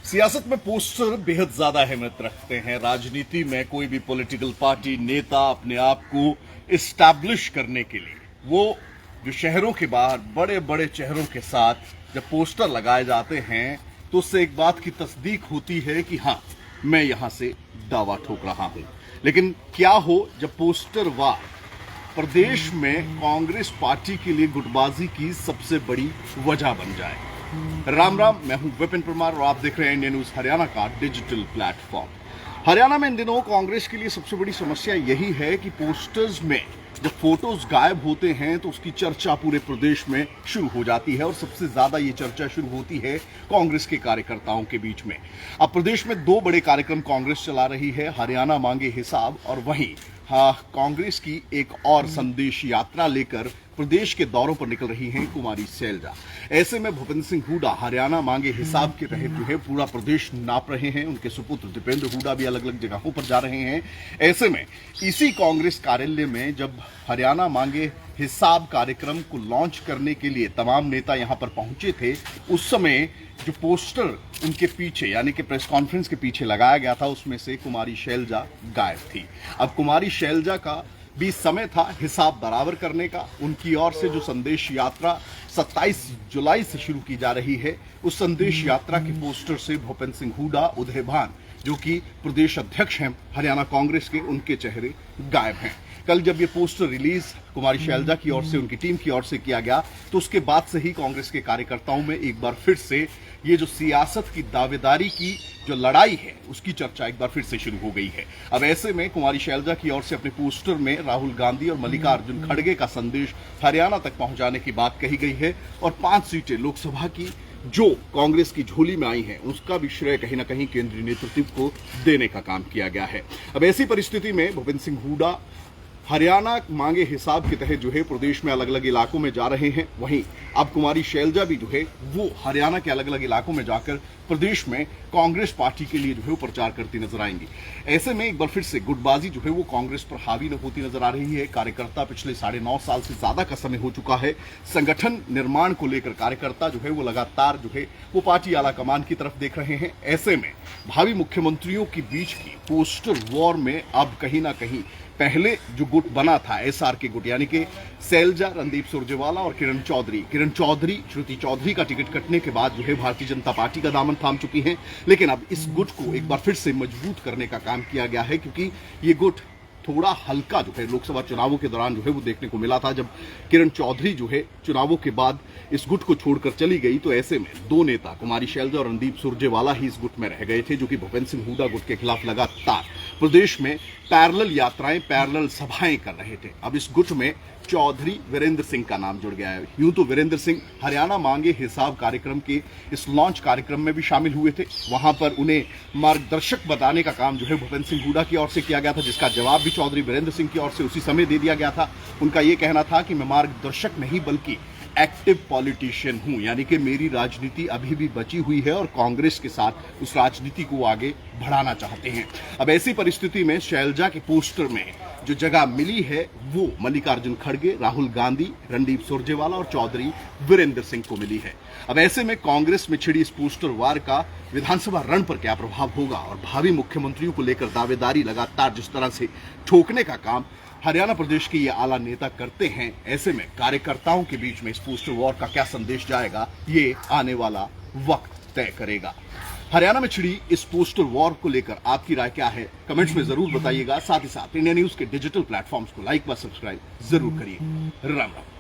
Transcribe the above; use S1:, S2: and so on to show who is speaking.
S1: सियासत में पोस्टर बेहद ज्यादा अहमियत रखते हैं। राजनीति में कोई भी पॉलिटिकल पार्टी नेता अपने आप को इस्टैब्लिश करने के लिए वो जो शहरों के बाहर बड़े बड़े चेहरों के साथ जब पोस्टर लगाए जाते हैं तो उससे एक बात की तस्दीक होती है कि हाँ, मैं यहां से दावा ठोक रहा हूं। लेकिन क्या हो जब पोस्टर वार प्रदेश में कांग्रेस पार्टी के लिए गुटबाजी की सबसे बड़ी वजह बन जाए। राम राम, मैं हूं विपिन परमार और आप देख रहे हैं इंडियन न्यूज हरियाणा का डिजिटल प्लेटफॉर्म। हरियाणा में इन दिनों कांग्रेस के लिए सबसे बड़ी समस्या यही है कि पोस्टर्स में जब फोटोज गायब होते हैं तो उसकी चर्चा पूरे प्रदेश में शुरू हो जाती है और सबसे ज्यादा ये चर्चा शुरू होती है कांग्रेस के कार्यकर्ताओं के बीच में। अब प्रदेश में दो बड़े कार्यक्रम कांग्रेस चला रही है, हरियाणा मांगे हिसाब और वहीं कांग्रेस की एक और संदेश यात्रा लेकर प्रदेश के दौरों पर निकल रही हैं कुमारी शैलजा। ऐसे में भूपेंद्र सिंह हुड्डा हरियाणा मांगे हिसाब के तहत जो है पूरा प्रदेश नाप रहे हैं। उनके सुपुत्र दीपेंद्र हुड्डा भी अलग अलग जगहों पर जा रहे हैं। ऐसे में इसी कांग्रेस कार्यालय में जब हरियाणा मांगे हिसाब कार्यक्रम को लॉन्च करने के लिए तमाम नेता यहां पर पहुंचे थे, उस समय जो पोस्टर उनके पीछे यानी कि प्रेस कॉन्फ्रेंस के पीछे लगाया गया था उसमें से कुमारी शैलजा गायब थी। अब कुमारी शैलजा का भी समय था हिसाब बराबर करने का। उनकी ओर से जो संदेश यात्रा 27 जुलाई से शुरू की जा रही है, उस संदेश यात्रा के पोस्टर से भूपेंद्र सिंह हुड्डा, उदयभान जो कि प्रदेश अध्यक्ष हैं हरियाणा कांग्रेस के, उनके चेहरे गायब हैं। कल जब ये पोस्टर रिलीज कुमारी शैलजा की ओर से, उनकी टीम की ओर से किया गया तो उसके बाद से ही कांग्रेस के कार्यकर्ताओं में एक बार फिर से ये जो सियासत की दावेदारी की जो लड़ाई है उसकी चर्चा एक बार फिर से शुरू हो गई है। अब ऐसे में कुमारी शैलजा की ओर से अपने पोस्टर में राहुल गांधी और मल्लिकार्जुन खड़गे का संदेश हरियाणा तक पहुंचाने की बात कही गई है और 5 सीटें लोकसभा की जो कांग्रेस की झोली में आई हैं उसका भी श्रेय कहीं ना कहीं केंद्रीय नेतृत्व को देने का काम किया गया है। अब ऐसी परिस्थिति में भूपेंद्र सिंह हुड्डा हरियाणा मांगे हिसाब के तहत जो है प्रदेश में अलग अलग इलाकों में जा रहे हैं। वहीं अब कुमारी शैलजा भी जो है वो हरियाणा के अलग अलग इलाकों में जाकर प्रदेश में कांग्रेस पार्टी के लिए जो है वो प्रचार करती नजर आएंगी। ऐसे में एक बार फिर से गुटबाजी जो है वो कांग्रेस पर हावी न होती नजर आ रही है। कार्यकर्ता पिछले 9.5 साल से ज्यादा का समय हो चुका है संगठन निर्माण को लेकर कार्यकर्ता जो है वो लगातार जो है वो पार्टी आला कमान की तरफ देख रहे हैं। ऐसे में भावी मुख्यमंत्रियों के बीच की पोस्टर वॉर में अब कहीं ना कहीं पहले जो गुट बना था एसआर के गुट यानी कि शैलजा, रणदीप सुरजेवाला और किरण चौधरी श्रुति चौधरी का टिकट कटने के बाद जो है भारतीय जनता पार्टी का दामन थाम चुकी हैं। लेकिन अब इस गुट को एक बार फिर से मजबूत करने का काम किया गया है क्योंकि ये गुट थोड़ा हल्का जो है लोकसभा चुनावों के दौरान जो है वो देखने को मिला था जब किरण चौधरी जो है चुनावों के बाद इस गुट को छोड़कर चली गई। तो ऐसे में दो नेता कुमारी शैलजा और रणदीप सुरजेवाला ही इस गुट में रह गए थे जो कि भूपेंद्र सिंह हुड्डा गुट के खिलाफ लगातार प्रदेश में पैरेलल यात्राएं, पैरेलल सभाएं कर रहे थे। अब इस गुट में चौधरी वीरेंद्र सिंह का नाम जुड़ गया है। यूं तो वीरेंद्र सिंह हरियाणा मांगे हिसाब कार्यक्रम के इस लॉन्च कार्यक्रम में भी शामिल हुए थे। वहां पर उन्हें मार्गदर्शक बताने का काम जो है भूपेंद्र सिंह हुड्डा की ओर से किया गया था, जिसका जवाब भी चौधरी वीरेंद्र सिंह की ओर से उसी समय दे दिया गया था। उनका यह कहना था कि मैं मार्गदर्शक नहीं बल्कि एक्टिव पॉलिटिशियन हूं, यानी कि मेरी राजनीति अभी भी बची हुई है और कांग्रेस के साथ उस राजनीति को आगे बढ़ाना चाहते हैं। अब ऐसी परिस्थिति में शैलजा के पोस्टर में जो जगह मिली है वो मल्लिकार्जुन खड़गे, राहुल गांधी, रणदीप सुरजेवाला और चौधरी वीरेंद्र सिंह को मिली है। अब ऐसे में कांग्रेस में छिड़ी इस पोस्टर वार का विधानसभा रण पर क्या प्रभाव होगा और भावी मुख्यमंत्रियों को लेकर दावेदारी लगातार जिस तरह से ठोकने का काम हरियाणा प्रदेश के ये आला नेता करते हैं, ऐसे में कार्यकर्ताओं के बीच में इस पोस्टर वॉर का क्या संदेश जाएगा ये आने वाला वक्त तय करेगा। हरियाणा में छिड़ी इस पोस्टर वॉर को लेकर आपकी राय क्या है, कमेंट्स में जरूर बताइएगा। साथ ही साथ इंडिया न्यूज के डिजिटल प्लेटफॉर्म्स को लाइक व सब्सक्राइब जरूर करिए। राम राम।